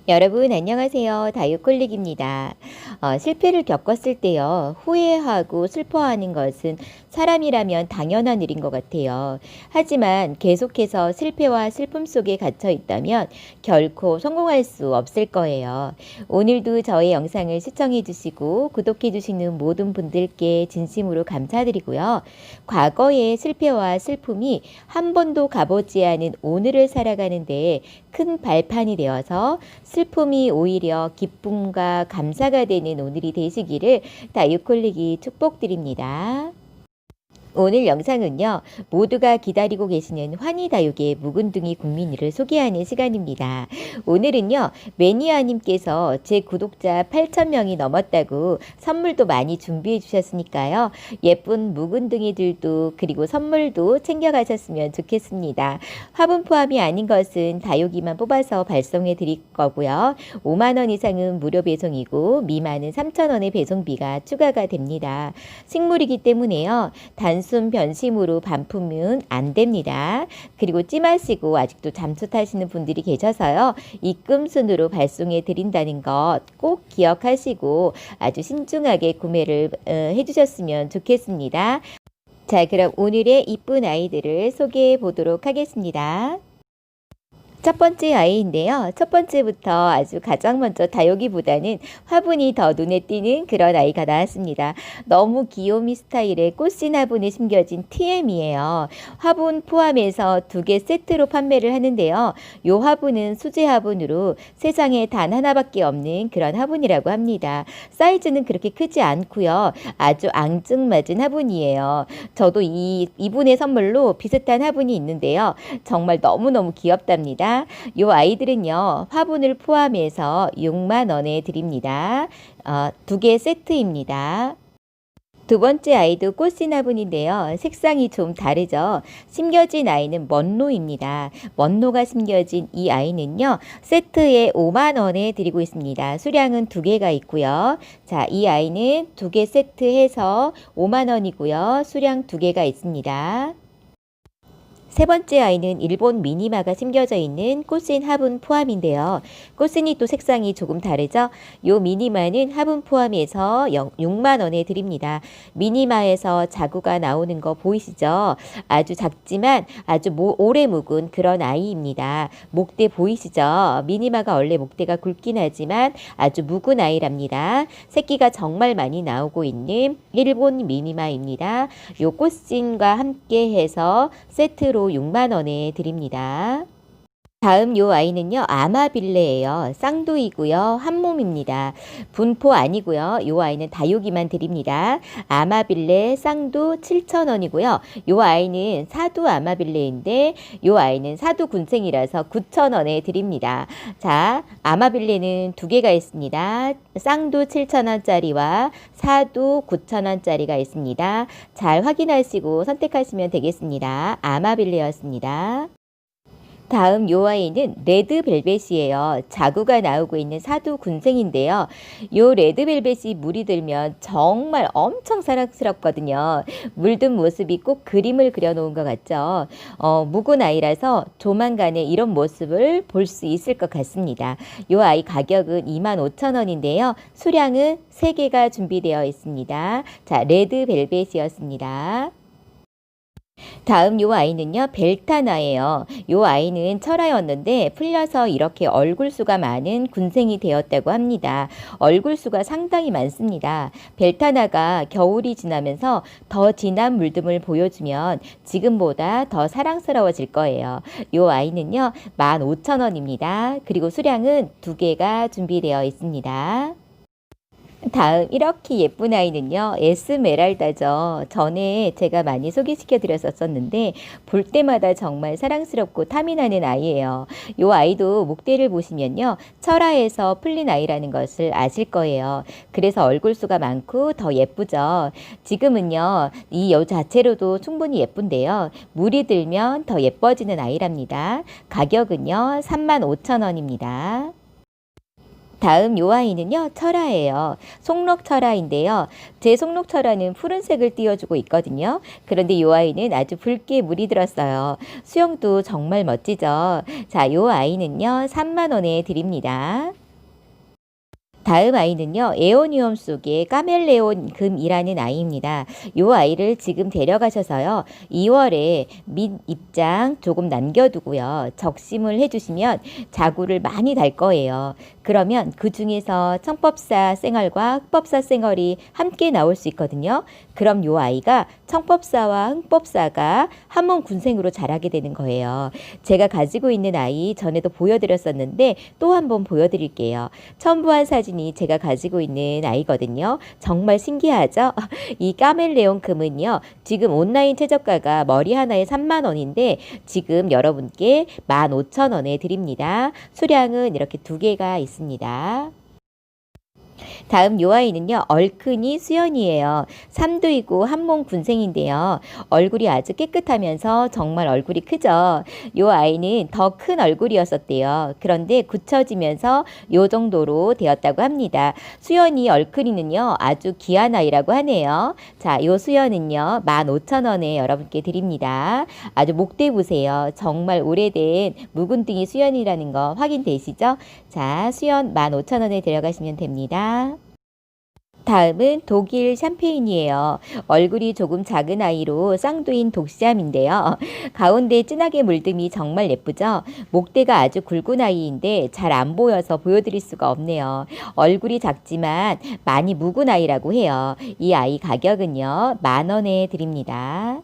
여러분 안녕하세요. 다육콜릭입니다. 실패를 겪었을 때요. 후회하고 슬퍼하는 것은 사람이라면 당연한 일인 것 같아요. 하지만 계속해서 실패와 슬픔 속에 갇혀 있다면 결코 성공할 수 없을 거예요. 오늘도 저의 영상을 시청해 주시고 구독해 주시는 모든 분들께 진심으로 감사드리고요. 과거의 실패와 슬픔이 한 번도 가보지 않은 오늘을 살아가는 데에 큰 발판이 되어서 슬픔이 오히려 기쁨과 감사가 되는 오늘이 되시기를 다육콜릭이 축복드립니다. 오늘 영상은요, 모두가 기다리고 계시는 환희다육의 묵은둥이 국민이를 소개하는 시간입니다. 오늘은요, 매니아님께서 제 구독자 8,000명이 넘었다고 선물도 많이 준비해 주셨으니까요, 예쁜 묵은둥이들도 그리고 선물도 챙겨가셨으면 좋겠습니다. 화분 포함이 아닌 것은 다육이만 뽑아서 발송해 드릴 거고요. 5만원 이상은 무료 배송이고 미만은 3,000원의 배송비가 추가가 됩니다. 식물이기 때문에요, 단순 변심으로 반품은 안 됩니다. 그리고 찜하시고 아직도 잠수 타시는 분들이 계셔서요. 입금순으로 발송해 드린다는 것 꼭 기억하시고 아주 신중하게 구매를 해주셨으면 좋겠습니다. 자, 그럼 오늘의 이쁜 아이들을 소개해 보도록 하겠습니다. 첫 번째 아이인데요. 첫 번째부터 아주 가장 먼저 다육이보다는 화분이 더 눈에 띄는 그런 아이가 나왔습니다. 너무 귀요미 스타일의 꽃신 화분에 심겨진 TM이에요. 화분 포함해서 2개 세트로 판매를 하는데요. 이 화분은 수제 화분으로 세상에 단 하나밖에 없는 그런 화분이라고 합니다. 사이즈는 그렇게 크지 않고요. 아주 앙증맞은 화분이에요. 저도 이분의 선물로 비슷한 화분이 있는데요. 정말 너무너무 귀엽답니다. 이 아이들은요, 화분을 포함해서 6만 원에 드립니다. 2개 세트입니다. 두 번째 아이도 꽃신 화분인데요. 색상이 좀 다르죠. 심겨진 아이는 먼로입니다. 먼로가 심겨진 이 아이는요, 세트에 5만 원에 드리고 있습니다. 수량은 2개가 있고요. 자, 이 아이는 2개 세트해서 5만 원이고요. 수량 2개가 있습니다. 세 번째 아이는 일본 미니마가 심겨져 있는 꽃신 화분 포함인데요. 꽃신이 또 색상이 조금 다르죠. 요 미니마는 화분 포함해서 6만 원에 드립니다. 미니마에서 자구가 나오는 거 보이시죠? 아주 작지만 아주 오래 묵은 그런 아이입니다. 목대 보이시죠? 미니마가 원래 목대가 굵긴 하지만 아주 묵은 아이랍니다. 새끼가 정말 많이 나오고 있는 일본 미니마입니다. 요 꽃신과 함께 해서 세트로 6만 원에 드립니다. 다음 요 아이는요, 아마빌레예요. 쌍두이고요. 한 몸입니다. 분포 아니고요. 요 아이는 다육이만 드립니다. 아마빌레 쌍두 7,000원이고요. 요 아이는 사두 아마빌레인데 요 아이는 사두 군생이라서 9,000원에 드립니다. 자, 아마빌레는 2개가 있습니다. 쌍두 7,000원짜리와 사두 9,000원짜리가 있습니다. 잘 확인하시고 선택하시면 되겠습니다. 아마빌레였습니다. 다음 요 아이는 레드벨벳이에요. 자구가 나오고 있는 사두 군생인데요. 요 레드벨벳이 물이 들면 정말 엄청 사랑스럽거든요. 물든 모습이 꼭 그림을 그려놓은 것 같죠. 묵은 아이라서 조만간에 이런 모습을 볼 수 있을 것 같습니다. 요 아이 가격은 25,000원인데요. 수량은 3개가 준비되어 있습니다. 자, 레드벨벳이었습니다. 다음 요 아이는요, 벨타나예요. 요 아이는 철화였는데 풀려서 이렇게 얼굴수가 많은 군생이 되었다고 합니다. 얼굴수가 상당히 많습니다. 벨타나가 겨울이 지나면서 더 진한 물듦을 보여주면 지금보다 더 사랑스러워질 거예요. 요 아이는요, 15,000원입니다. 그리고 수량은 2개가 준비되어 있습니다. 다음 이렇게 예쁜 아이는요, 에스메랄다죠. 전에 제가 많이 소개시켜 드렸었는데 볼 때마다 정말 사랑스럽고 탐이 나는 아이예요. 이 아이도 목대를 보시면요, 철화에서 풀린 아이라는 것을 아실 거예요. 그래서 얼굴수가 많고 더 예쁘죠. 지금은요, 이 여 자체로도 충분히 예쁜데요, 물이 들면 더 예뻐지는 아이랍니다. 가격은요, 35,000원입니다. 다음 요 아이는요, 철아예요. 송록철아인데요. 제 송록철아는 푸른색을 띄워주고 있거든요. 그런데 요 아이는 아주 붉게 물이 들었어요. 수영도 정말 멋지죠. 자, 요 아이는요, 3만 원에 드립니다. 다음 아이는요, 에오니움 속의 카멜레온 금이라는 아이입니다. 이 아이를 지금 데려가셔서요, 2월에 밑 입장 조금 남겨두고요, 적심을 해주시면 자구를 많이 달 거예요. 그러면 그 중에서 청법사 쌩얼과 흑법사 쌩얼이 함께 나올 수 있거든요. 그럼 이 아이가 청법사와 흑법사가 한몸 군생으로 자라게 되는 거예요. 제가 가지고 있는 아이 전에도 보여드렸었는데 또 한번 보여드릴게요. 첨부한 사진이 제가 가지고 있는 아이거든요. 정말 신기하죠? 이 카멜레온 금은요, 지금 온라인 최저가가 머리 하나에 3만 원인데 지금 여러분께 15,000원에 드립니다. 수량은 이렇게 2개가 있습니다. 다음 요 아이는요, 얼큰이 수연이에요. 삼두이고 한몸 군생인데요. 얼굴이 아주 깨끗하면서 정말 얼굴이 크죠. 요 아이는 더 큰 얼굴이었었대요. 그런데 굳혀지면서 요 정도로 되었다고 합니다. 수연이 얼큰이는요, 아주 귀한 아이라고 하네요. 자, 요 수연은요, 15,000원에 여러분께 드립니다. 아주 목대 보세요. 정말 오래된 묵은둥이 수연이라는 거 확인되시죠? 자, 수연 15,000원에 데려가시면 됩니다. 다음은 독일 샴페인이에요. 얼굴이 조금 작은 아이로 쌍두인 독시암인데요. 가운데 진하게 물듦이 정말 예쁘죠? 목대가 아주 굵은 아이인데 잘 안 보여서 보여드릴 수가 없네요. 얼굴이 작지만 많이 묵은 아이라고 해요. 이 아이 가격은요, 10,000원에 드립니다.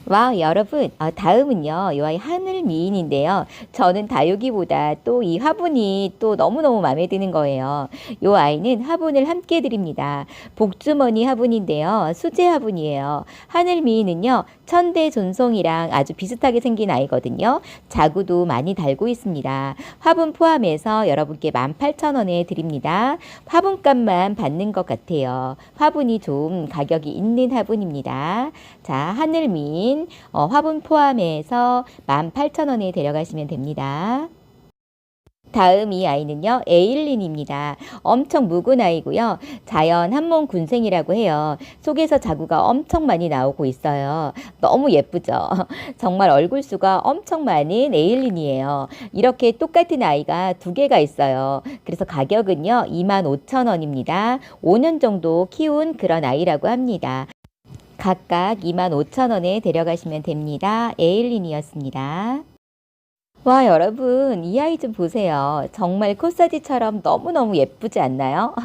와, 여러분, 다음은요, 이 아이 하늘 미인인데요. 저는 다육이보다 또 이 화분이 또 너무너무 마음에 드는 거예요. 이 아이는 화분을 함께 드립니다. 복주머니 화분인데요. 수제 화분이에요. 하늘 미인은요, 천대 존송이랑 아주 비슷하게 생긴 아이거든요. 자구도 많이 달고 있습니다. 화분 포함해서 여러분께 18,000원에 드립니다. 화분값만 받는 것 같아요. 화분이 좀 가격이 있는 화분입니다. 자, 하늘 미인 화분 포함해서 18,000원에 데려가시면 됩니다. 다음 이 아이는요, 에일린입니다. 엄청 묵은 아이고요. 자연 한몸 군생이라고 해요. 속에서 자구가 엄청 많이 나오고 있어요. 너무 예쁘죠? 정말 얼굴수가 엄청 많은 에일린이에요. 이렇게 똑같은 아이가 2개가 있어요. 그래서 가격은요, 25,000원입니다. 5년 정도 키운 그런 아이라고 합니다. 각각 25,000원에 데려가시면 됩니다. 에일린이었습니다. 와, 여러분, 이 아이 좀 보세요. 정말 코사지처럼 너무너무 예쁘지 않나요?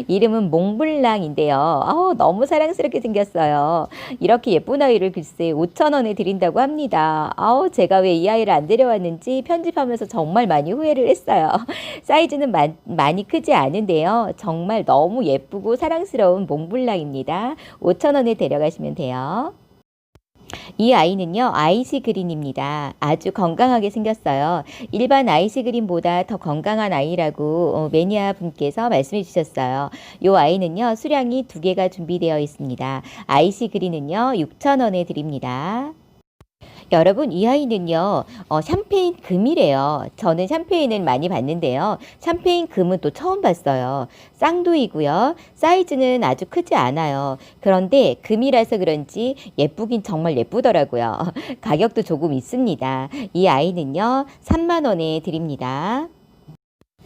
이름은 몽블랑인데요. 너무 사랑스럽게 생겼어요. 이렇게 예쁜 아이를 글쎄 5,000원에 드린다고 합니다. 제가 왜 이 아이를 안 데려왔는지 편집하면서 정말 많이 후회를 했어요. 사이즈는 많이 크지 않은데요. 정말 너무 예쁘고 사랑스러운 몽블랑입니다. 5,000원에 데려가시면 돼요. 이 아이는요, 아이시 그린입니다. 아주 건강하게 생겼어요. 일반 아이시 그린보다 더 건강한 아이라고 매니아 분께서 말씀해 주셨어요. 이 아이는요, 수량이 2개가 준비되어 있습니다. 아이시 그린은요, 6,000원에 드립니다. 여러분, 이 아이는요, 샴페인 금이래요. 저는 샴페인을 많이 봤는데요. 샴페인 금은 또 처음 봤어요. 쌍두이고요. 사이즈는 아주 크지 않아요. 그런데 금이라서 그런지 예쁘긴 정말 예쁘더라고요. 가격도 조금 있습니다. 이 아이는요, 3만 원에 드립니다.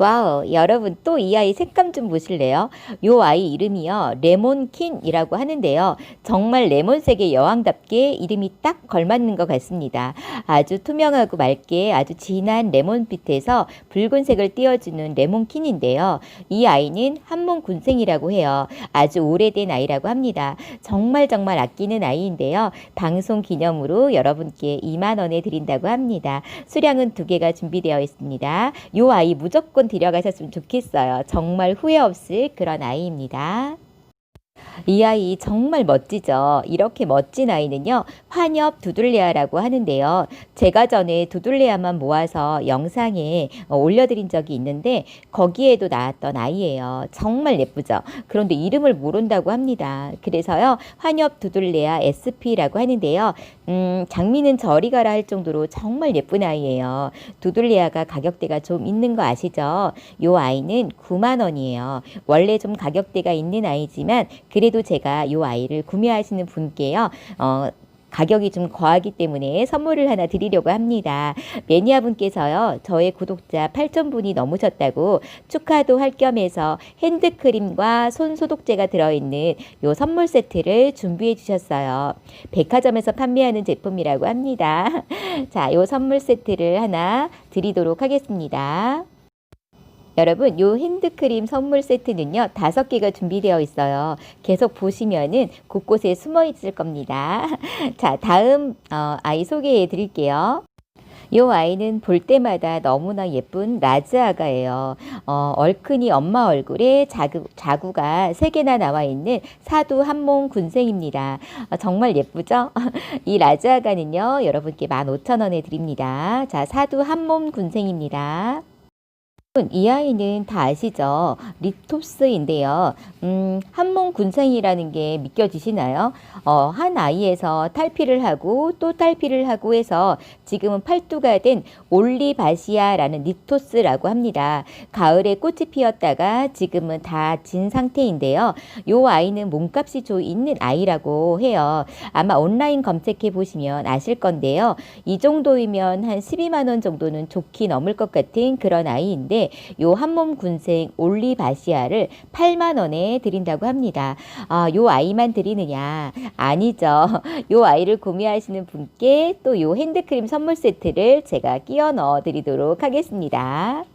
와우, 여러분 또 이 아이 색감 좀 보실래요? 요 아이 이름이요, 레몬킨이라고 하는데요. 정말 레몬색의 여왕답게 이름이 딱 걸맞는 것 같습니다. 아주 투명하고 맑게 아주 진한 레몬빛에서 붉은색을 띄워주는 레몬킨인데요. 이 아이는 한몸 군생이라고 해요. 아주 오래된 아이라고 합니다. 정말 아끼는 아이인데요. 방송 기념으로 여러분께 2만 원에 드린다고 합니다. 수량은 2개가 준비되어 있습니다. 요 아이 무조건 데려가셨으면 좋겠어요. 정말 후회 없을 그런 아이입니다. 이 아이 정말 멋지죠. 이렇게 멋진 아이는요, 환엽 두둘레아라고 하는데요. 제가 전에 두둘레아만 모아서 영상에 올려드린 적이 있는데 거기에도 나왔던 아이예요. 정말 예쁘죠. 그런데 이름을 모른다고 합니다. 그래서요, 환엽 두둘레아 SP라고 하는데요. 장미는 저리 가라 할 정도로 정말 예쁜 아이예요. 두둘레아가 가격대가 좀 있는 거 아시죠? 요 아이는 9만 원이에요. 원래 좀 가격대가 있는 아이지만 그래도 제가 요 아이를 구매하시는 분께요. 가격이 좀 거하기 때문에 선물을 하나 드리려고 합니다. 매니아 분께서요, 저의 구독자 8,000분이 넘으셨다고 축하도 할 겸해서 핸드크림과 손 소독제가 들어있는 요 선물 세트를 준비해 주셨어요. 백화점에서 판매하는 제품이라고 합니다. 자, 요 선물 세트를 하나 드리도록 하겠습니다. 여러분, 요 핸드크림 선물 세트는요, 5개가 준비되어 있어요. 계속 보시면은 곳곳에 숨어 있을 겁니다. 자, 다음 아이 소개해 드릴게요. 요 아이는 볼 때마다 너무나 예쁜 라즈아가예요. 얼큰이 엄마 얼굴에 자구가 3개나 나와 있는 사두 한몸 군생입니다. 정말 예쁘죠? 이 라즈아가는요, 여러분께 15,000원에 드립니다. 자, 사두 한몸 군생입니다. 이 아이는 다 아시죠? 리토스인데요. 한몸 군생이라는 게 믿겨지시나요? 한 아이에서 탈피를 하고 또 탈피를 하고 해서 지금은 팔두가 된 올리바시아라는 리토스라고 합니다. 가을에 꽃이 피었다가 지금은 다 진 상태인데요. 요 아이는 몸값이 좀 있는 아이라고 해요. 아마 온라인 검색해 보시면 아실 건데요. 이 정도이면 한 12만 원 정도는 좋게 넘을 것 같은 그런 아이인데 요 한몸 군생 올리바시아를 8만 원에 드린다고 합니다. 요 아이만 드리느냐? 아니죠. 요 아이를 구매하시는 분께 또 요 핸드크림 선물 세트를 제가 끼워 넣어 드리도록 하겠습니다.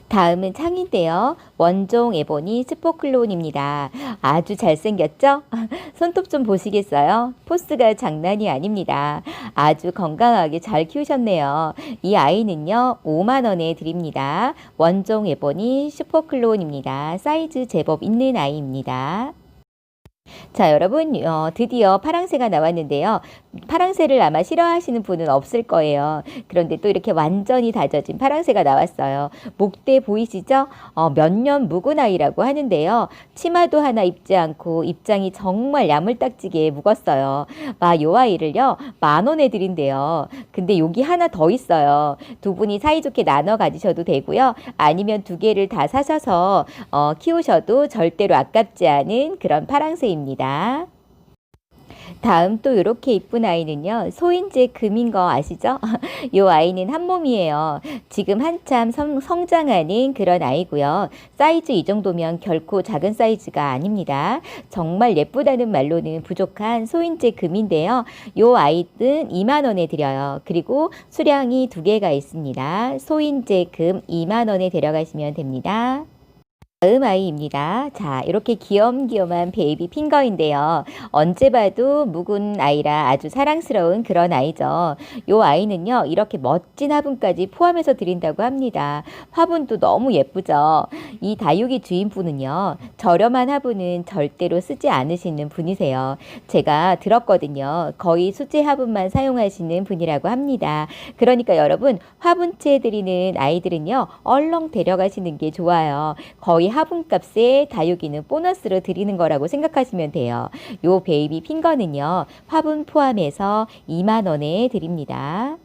다음은 창인데요. 원종 에보니 스포클론입니다. 아주 잘생겼죠? 손톱 좀 보시겠어요? 포스가 장난이 아닙니다. 아주 건강하게 잘 키우셨네요. 이 아이는요, 5만 원에 드립니다. 원종 에보니 스포클론입니다. 사이즈 제법 있는 아이입니다. 자, 여러분, 드디어 파랑새가 나왔는데요. 파랑새를 아마 싫어하시는 분은 없을 거예요. 그런데 또 이렇게 완전히 다져진 파랑새가 나왔어요. 목대 보이시죠? 몇 년 묵은 아이라고 하는데요. 치마도 하나 입지 않고 입장이 정말 야물딱지게 묵었어요. 요 아이를요, 10,000원에 드린대요. 근데 여기 하나 더 있어요. 두 분이 사이좋게 나눠 가지셔도 되고요. 아니면 2개를 다 사셔서 키우셔도 절대로 아깝지 않은 그런 파랑새입니다. 다음 또 이렇게 이쁜 아이는요, 소인재 금인 거 아시죠? 요 아이는 한 몸이에요. 지금 한참 성장하는 그런 아이고요. 사이즈 이 정도면 결코 작은 사이즈가 아닙니다. 정말 예쁘다는 말로는 부족한 소인재 금인데요. 요 아이는 2만 원에 드려요. 그리고 수량이 2개가 있습니다. 소인재 금 2만 원에 데려가시면 됩니다. 다음 아이입니다. 자, 이렇게 귀염귀염한 베이비 핑거인데요. 언제 봐도 묵은 아이라 아주 사랑스러운 그런 아이죠. 요 아이는요, 이렇게 멋진 화분까지 포함해서 드린다고 합니다. 화분도 너무 예쁘죠. 이 다육이 주인분은요, 저렴한 화분은 절대로 쓰지 않으시는 분이세요. 제가 들었거든요. 거의 수제 화분만 사용하시는 분이라고 합니다. 그러니까 여러분, 화분채 드리는 아이들은요, 얼렁 데려가시는 게 좋아요. 거의 화분값에 다육이는 보너스로 드리는 거라고 생각하시면 돼요. 요 베이비 핑거는요, 화분 포함해서 2만 원에 드립니다.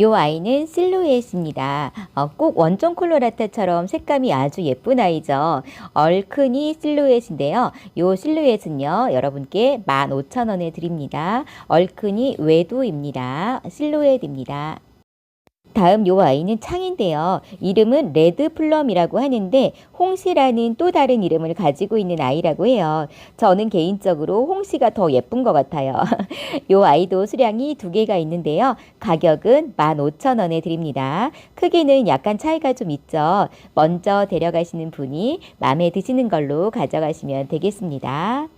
요 아이는 실루엣입니다. 꼭 원종 콜로라타처럼 색감이 아주 예쁜 아이죠. 얼큰이 실루엣인데요. 요 실루엣은요, 여러분께 15,000원에 드립니다. 얼큰이 외도입니다. 실루엣입니다. 다음 요 아이는 창인데요. 이름은 레드플럼이라고 하는데 홍시라는 또 다른 이름을 가지고 있는 아이라고 해요. 저는 개인적으로 홍시가 더 예쁜 것 같아요. 요 아이도 수량이 2개가 있는데요. 가격은 15,000원에 드립니다. 크기는 약간 차이가 좀 있죠. 먼저 데려가시는 분이 마음에 드시는 걸로 가져가시면 되겠습니다.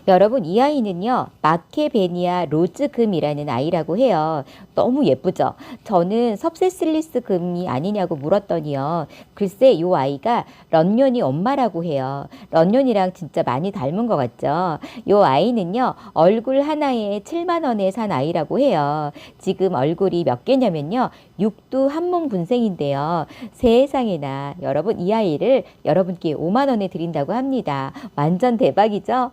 여러분, 이 아이는요, 마케베니아 로즈금이라는 아이라고 해요. 너무 예쁘죠? 저는 섭세실리스 금이 아니냐고 물었더니요. 글쎄, 이 아이가 런년이 엄마라고 해요. 런년이랑 진짜 많이 닮은 것 같죠? 이 아이는요, 얼굴 하나에 7만 원에 산 아이라고 해요. 지금 얼굴이 몇 개냐면요, 육두 한몸 군생인데요. 세상에나, 여러분, 이 아이를 여러분께 5만 원에 드린다고 합니다. 완전 대박이죠?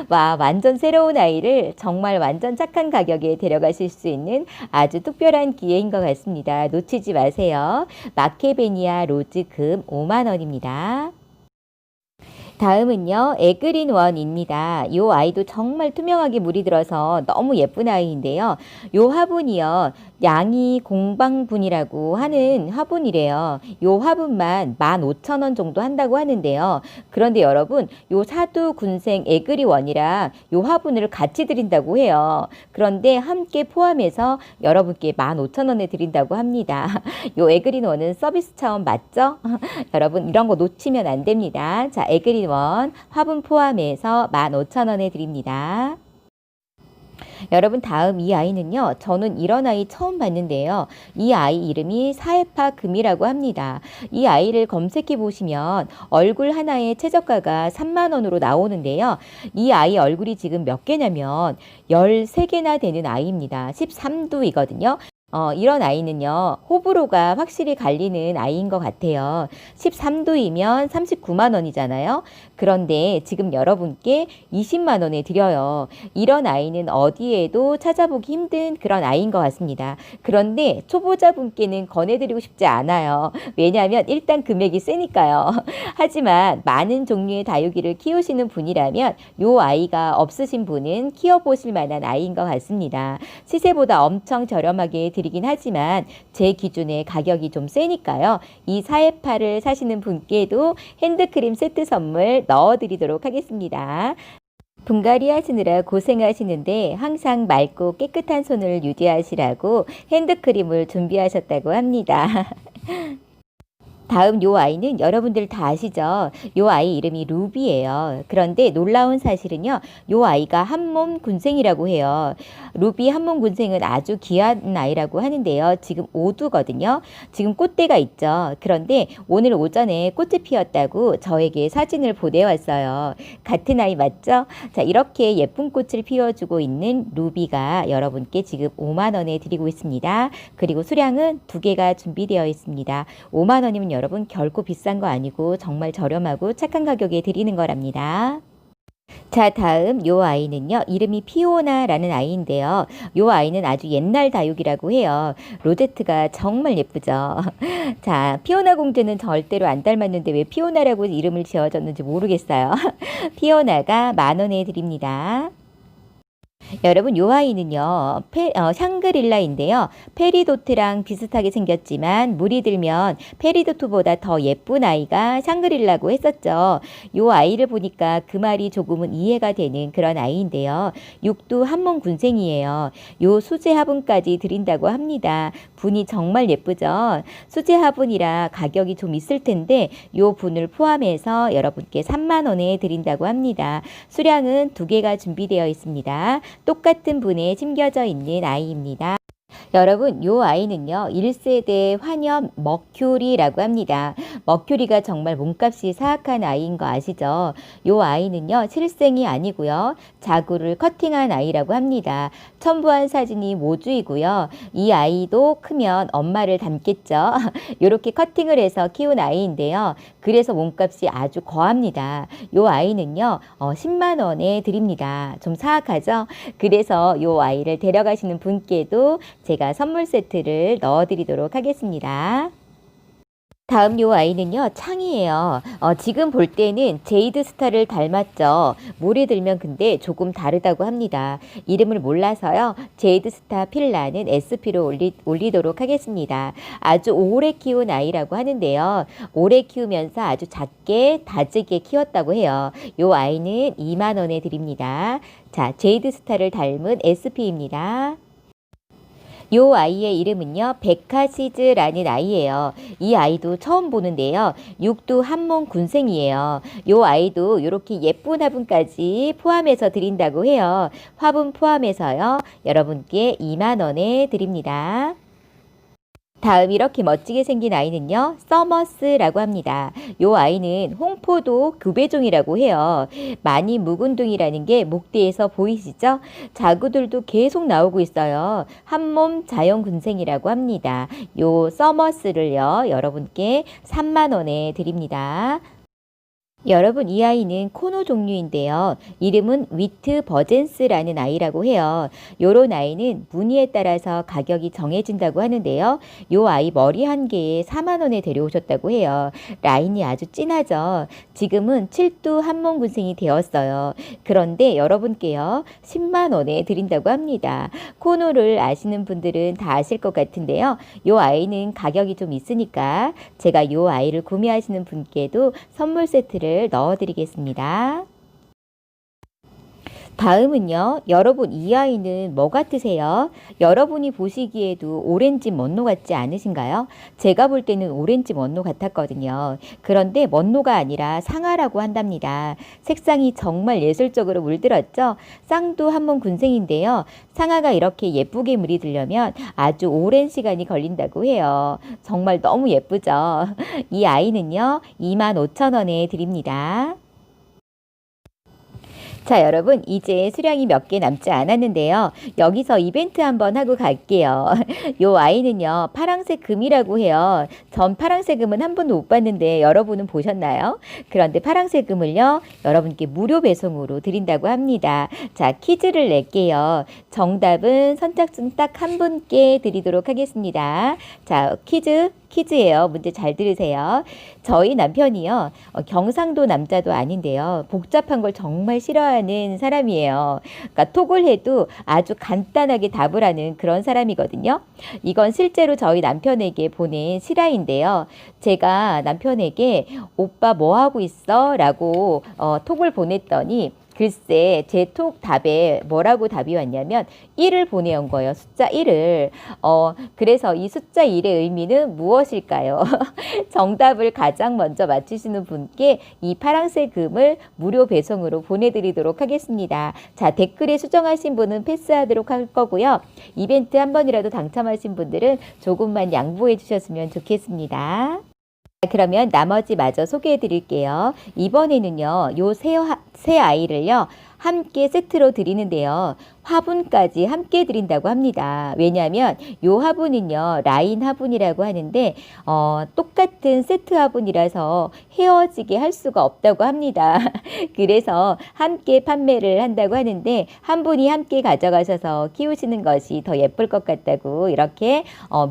와, 완전 새로운 아이를 정말 완전 착한 가격에 데려가실 수 있는 아주 특별한 기회인 것 같습니다. 놓치지 마세요. 마케베니아 로즈금 5만 원입니다. 다음은요, 에그린 원입니다. 이 아이도 정말 투명하게 물이 들어서 너무 예쁜 아이인데요. 이 화분이요, 양이 공방분이라고 하는 화분이래요. 이 화분만 15,000원 정도 한다고 하는데요. 그런데 여러분, 이 사두 군생 에그리 원이랑 이 화분을 같이 드린다고 해요. 그런데 함께 포함해서 여러분께 15,000원에 드린다고 합니다. 이 에그린 원은 서비스 차원 맞죠? 여러분, 이런 거 놓치면 안 됩니다. 자, 에그린 원 화분 포함해서 15,000원에 드립니다. 여러분, 다음 이 아이는요, 저는 이런 아이 처음 봤는데요. 이 아이 이름이 사해파 금이라고 합니다. 이 아이를 검색해 보시면 얼굴 하나의 최저가가 3만 원으로 나오는데요. 이 아이 얼굴이 지금 몇 개냐면 13개나 되는 아이입니다. 13두이거든요. 이런 아이는요, 호불호가 확실히 갈리는 아이인 것 같아요. 13두이면 39만 원이잖아요. 그런데 지금 여러분께 20만 원에 드려요. 이런 아이는 어디에도 찾아보기 힘든 그런 아이인 것 같습니다. 그런데 초보자분께는 권해드리고 싶지 않아요. 왜냐하면 일단 금액이 세니까요. 하지만 많은 종류의 다육이를 키우시는 분이라면 이 아이가 없으신 분은 키워보실 만한 아이인 것 같습니다. 시세보다 엄청 저렴하게 드리긴 하지만 제 기준에 가격이 좀 세니까요. 이 사해파를 사시는 분께도 핸드크림 세트 선물 넣어드리도록 하겠습니다. 분갈이 하시느라 고생하시는데 항상 맑고 깨끗한 손을 유지하시라고 핸드크림을 준비하셨다고 합니다. 다음 요 아이는 여러분들 다 아시죠? 요 아이 이름이 루비예요. 그런데 놀라운 사실은요, 요 아이가 한몸 군생이라고 해요. 루비 한몸 군생은 아주 귀한 아이라고 하는데요. 지금 오두거든요. 지금 꽃대가 있죠. 그런데 오늘 오전에 꽃이 피었다고 저에게 사진을 보내왔어요. 같은 아이 맞죠? 자, 이렇게 예쁜 꽃을 피워주고 있는 루비가 여러분께 지금 5만 원에 드리고 있습니다. 그리고 수량은 2개가 준비되어 있습니다. 5만 원이면 여러분 결코 비싼 거 아니고 정말 저렴하고 착한 가격에 드리는 거랍니다. 자, 다음 요 아이는요, 이름이 피오나라는 아이인데요. 요 아이는 아주 옛날 다육이라고 해요. 로제트가 정말 예쁘죠. 자, 피오나 공주는 절대로 안 닮았는데 왜 피오나라고 이름을 지어줬는지 모르겠어요. 피오나가 10,000원에 드립니다. 여러분, 요 아이는요, 샹그릴라인데요. 페리도트랑 비슷하게 생겼지만 물이 들면 페리도트보다 더 예쁜 아이가 샹그릴라고 했었죠. 요 아이를 보니까 그 말이 조금은 이해가 되는 그런 아이인데요. 육두 한몸 군생이에요. 요 수제 화분까지 드린다고 합니다. 분이 정말 예쁘죠. 수제 화분이라 가격이 좀 있을 텐데 요 분을 포함해서 여러분께 3만 원에 드린다고 합니다. 수량은 2개가 준비되어 있습니다. 똑같은 분에 심겨져 있는 아이입니다. 여러분, 요 아이는요, 1세대 환엽 머큐리라고 합니다. 머큐리가 정말 몸값이 사악한 아이인 거 아시죠? 요 아이는요, 실생이 아니고요, 자구를 커팅한 아이라고 합니다. 첨부한 사진이 모주이고요. 이 아이도 크면 엄마를 닮겠죠. 이렇게 커팅을 해서 키운 아이인데요. 그래서 몸값이 아주 거합니다. 요 아이는요, 10만 원에 드립니다. 좀 사악하죠? 그래서 요 아이를 데려가시는 분께도 제가 선물 세트를 넣어드리도록 하겠습니다. 다음 요 아이는요, 창이에요. 지금 볼 때는 제이드 스타를 닮았죠. 물에 들면 근데 조금 다르다고 합니다. 이름을 몰라서요, 제이드 스타 필라는 SP로 올리도록 하겠습니다. 아주 오래 키운 아이라고 하는데요. 오래 키우면서 아주 작게 다지게 키웠다고 해요. 요 아이는 2만 원에 드립니다. 자, 제이드 스타를 닮은 SP입니다. 요 아이의 이름은요, 백하시즈라는 아이예요. 이 아이도 처음 보는데요. 육두 한몸 군생이에요. 요 아이도 이렇게 예쁜 화분까지 포함해서 드린다고 해요. 화분 포함해서요, 여러분께 2만 원에 드립니다. 다음 이렇게 멋지게 생긴 아이는요, 서머스라고 합니다. 요 아이는 홍포도 교배종이라고 해요. 많이 묵은둥이라는 게 목대에서 보이시죠? 자구들도 계속 나오고 있어요. 한몸 자연군생이라고 합니다. 요 서머스를요, 여러분께 3만 원에 드립니다. 여러분, 이 아이는 코노 종류인데요. 이름은 위트 버젠스라는 아이라고 해요. 요런 아이는 무늬에 따라서 가격이 정해진다고 하는데요. 요 아이 머리 한 개에 4만 원에 데려오셨다고 해요. 라인이 아주 진하죠. 지금은 7두 한몸 군생이 되었어요. 그런데 여러분께요, 10만 원에 드린다고 합니다. 코노를 아시는 분들은 다 아실 것 같은데요. 요 아이는 가격이 좀 있으니까 제가 요 아이를 구매하시는 분께도 선물 세트를 넣어드리겠습니다. 다음은요, 여러분 이 아이는 뭐 같으세요? 여러분이 보시기에도 오렌지 먼로 같지 않으신가요? 제가 볼 때는 오렌지 먼로 같았거든요. 그런데 먼로가 아니라 상아라고 한답니다. 색상이 정말 예술적으로 물들었죠? 쌍도 한몸 군생인데요. 상아가 이렇게 예쁘게 물이 들려면 아주 오랜 시간이 걸린다고 해요. 정말 너무 예쁘죠? 이 아이는요, 25,000원에 드립니다. 자, 여러분, 이제 수량이 몇 개 남지 않았는데요. 여기서 이벤트 한번 하고 갈게요. 요 아이는요, 파랑색 금이라고 해요. 전 파랑색 금은 한 번도 못 봤는데 여러분은 보셨나요? 그런데 파랑색 금을요, 여러분께 무료 배송으로 드린다고 합니다. 자, 퀴즈를 낼게요. 정답은 선착순 딱 한 분께 드리도록 하겠습니다. 자, 퀴즈예요. 문제 잘 들으세요. 저희 남편이요, 경상도 남자도 아닌데요. 복잡한 걸 정말 싫어하는 사람이에요. 그러니까 톡을 해도 아주 간단하게 답을 하는 그런 사람이거든요. 이건 실제로 저희 남편에게 보낸 실화인데요. 제가 남편에게 오빠 뭐 하고 있어? 라고 톡을 보냈더니 글쎄 제 톡 답에 뭐라고 답이 왔냐면 1을 보내온 거예요. 숫자 1을. 그래서 이 숫자 1의 의미는 무엇일까요? 정답을 가장 먼저 맞히시는 분께 이 파란색 금을 무료 배송으로 보내드리도록 하겠습니다. 자, 댓글에 수정하신 분은 패스하도록 할 거고요. 이벤트 한 번이라도 당첨하신 분들은 조금만 양보해 주셨으면 좋겠습니다. 그러면 나머지 마저 소개해 드릴게요. 이번에는요, 요 새 아이를요, 함께 세트로 드리는데요. 화분까지 함께 드린다고 합니다. 왜냐하면 요 화분은요, 라인 화분이라고 하는데 똑같은 세트 화분이라서 헤어지게 할 수가 없다고 합니다. 그래서 함께 판매를 한다고 하는데 한 분이 함께 가져가셔서 키우시는 것이 더 예쁠 것 같다고 이렇게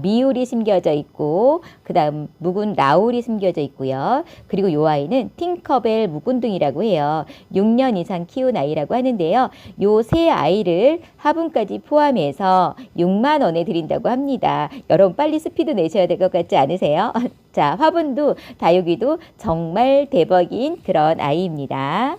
미울이 심겨져 있고 그 다음 묵은 라울이 심겨져 있고요. 그리고 요 아이는 팅커벨 묵은둥이라고 해요. 6년 이상 키운 아이라고 하는데요. 요 새 아이를 화분까지 포함해서 6만 원에 드린다고 합니다. 여러분 빨리 스피드 내셔야 될 것 같지 않으세요? 자, 화분도 다육이도 정말 대박인 그런 아이입니다.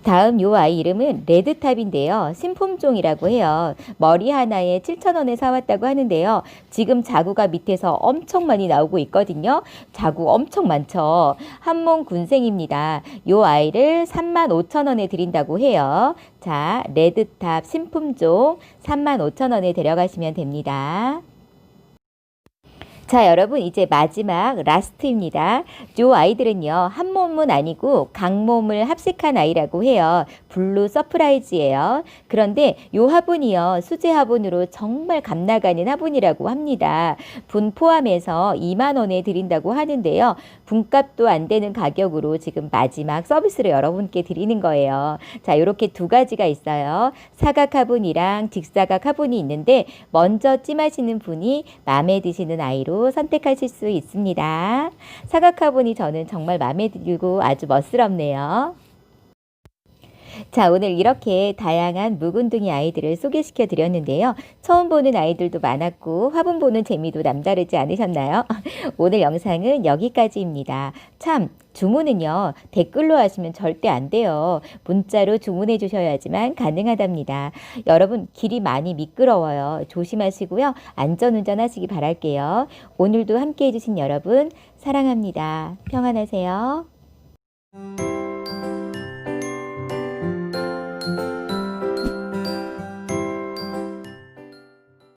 다음 요 아이 이름은 레드탑인데요. 신품종이라고 해요. 머리 하나에 7,000원에 사왔다고 하는데요. 지금 자구가 밑에서 엄청 많이 나오고 있거든요. 자구 엄청 많죠. 한몸 군생입니다. 요 아이를 35,000원에 드린다고 해요. 자, 레드탑 신품종 35,000원에 데려가시면 됩니다. 자, 여러분 이제 마지막 라스트입니다. 요 아이들은요, 한 몸은 아니고 강몸을 합식한 아이라고 해요. 블루 서프라이즈예요. 그런데 요 화분이요, 수제 화분으로 정말 값나가는 화분이라고 합니다. 분 포함해서 2만 원에 드린다고 하는데요. 분값도 안 되는 가격으로 지금 마지막 서비스를 여러분께 드리는 거예요. 자, 이렇게 두 가지가 있어요. 사각 화분이랑 직사각 화분이 있는데 먼저 찜하시는 분이 마음에 드시는 아이로 선택하실 수 있습니다. 사각 화분이 저는 정말 마음에 들고 아주 멋스럽네요. 자, 오늘 이렇게 다양한 묵은둥이 아이들을 소개시켜 드렸는데요. 처음 보는 아이들도 많았고 화분 보는 재미도 남다르지 않으셨나요? 오늘 영상은 여기까지입니다. 참, 주문은요, 댓글로 하시면 절대 안 돼요. 문자로 주문해 주셔야지만 가능하답니다. 여러분, 길이 많이 미끄러워요. 조심하시고요. 안전운전 하시기 바랄게요. 오늘도 함께 해주신 여러분, 사랑합니다. 평안하세요.